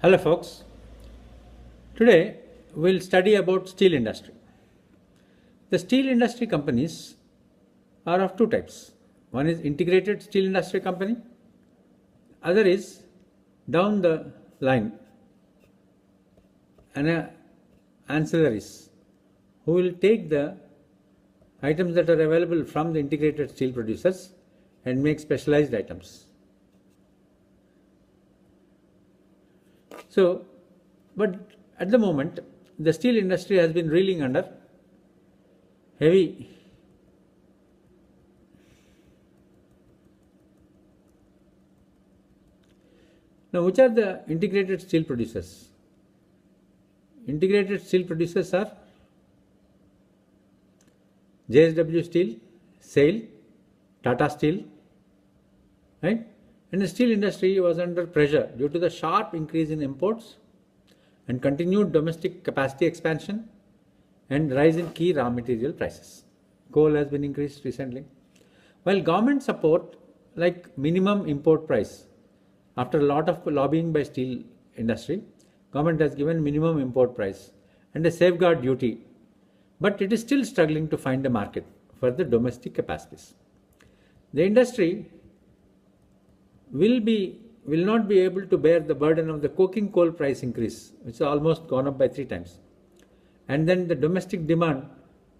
Hello folks, today we'll study about steel industry. The steel industry companies are of two types. One is integrated steel industry company, other is down the line and ancillaries who will take the items that are available from the integrated steel producers and make specialized items. So, but at the moment, the steel industry has been reeling under heavy Now, which are the integrated steel producers? Integrated steel producers are JSW Steel, SAIL, Tata Steel, right? And the steel industry was under pressure due to the sharp increase in imports and continued domestic capacity expansion and rise in key raw material prices. Coal has been increased recently. While government support like minimum import price, after a lot of lobbying by steel industry, government has given minimum import price and a safeguard duty, but it is still struggling to find a market for the domestic capacities. The industry will not be able to bear the burden of the coking coal price increase, which has almost gone up by 3 times. And then the domestic demand,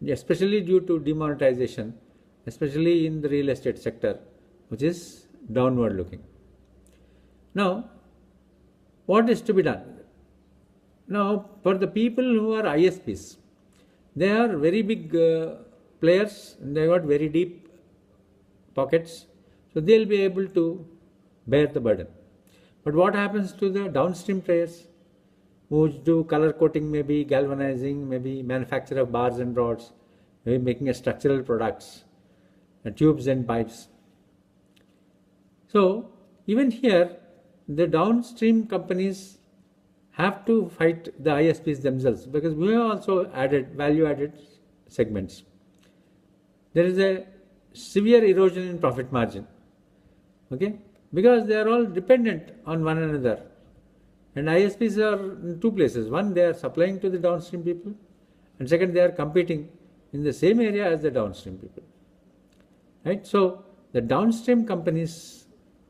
especially due to demonetization, especially in the real estate sector, which is downward looking. Now, what is to be done? Now, for the people who are ISPs, they are very big players and they got very deep pockets, so they will be able to bear the burden. But what happens to the downstream players who do color coating, maybe galvanizing, maybe manufacture of bars and rods, maybe making a structural products, tubes and pipes? So even here, the downstream companies have to fight the ISPs themselves, because we have also added value-added segments. There is a severe erosion in profit margin, okay, because they are all dependent on one another. And ISPs are in two places. One, they are supplying to the downstream people, and second, they are competing in the same area as the downstream people, right? So the downstream companies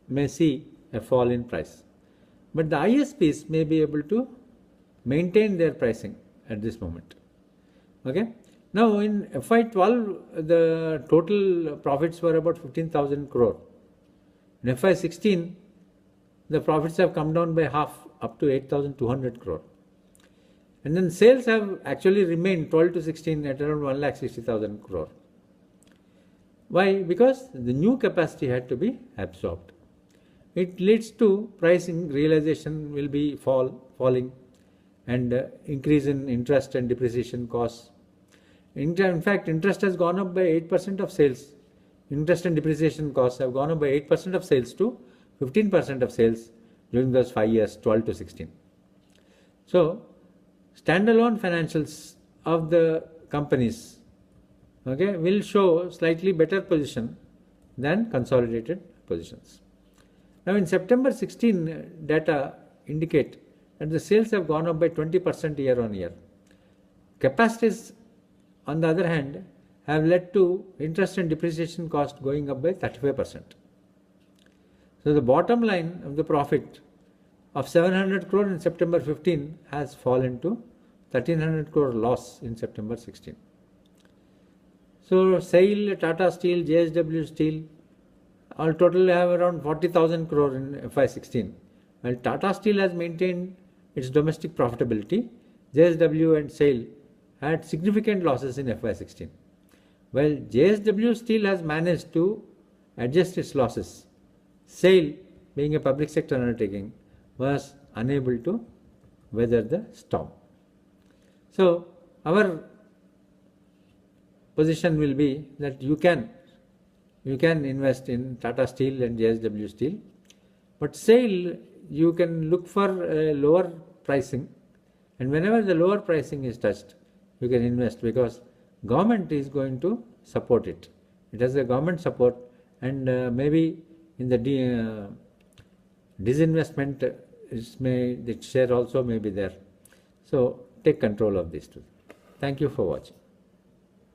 may see a fall in price, but the ISPs may be able to maintain their pricing at this moment. Okay. Now in FY12, the total profits were about 15,000 crore. In FY16, the profits have come down by half, up to 8,200 crore. And then sales have actually remained 12 to 16 at around 1,60,000 crore. Why? Because the new capacity had to be absorbed. It leads to pricing realization will be falling and increase in interest and depreciation costs. In fact, interest has gone up by 8% of sales. Interest and depreciation costs have gone up by 8% of sales to 15% of sales during those 5 years, 12 to 16. So, standalone financials of the companies, okay, will show slightly better position than consolidated positions. Now in September 16, data indicate that the sales have gone up by 20% year on year. Capacities, on the other hand, have led to interest and depreciation cost going up by 35%. So the bottom line of the profit of 700 crore in September 15 has fallen to 1300 crore loss in September 16. So SAIL, Tata Steel, JSW Steel, all total have around 40,000 crore in FY16. While Tata Steel has maintained its domestic profitability, JSW and SAIL had significant losses in FY16. While JSW Steel has managed to adjust its losses, SAIL, being a public sector undertaking, was unable to weather the storm. So our position will be that you can invest in Tata Steel and JSW Steel, but SAIL, you can look for lower pricing, and whenever the lower pricing is touched, you can invest, because government is going to support it. It has a government support, and maybe in the disinvestment the share also may be there. So take control of these two. Thank you for watching.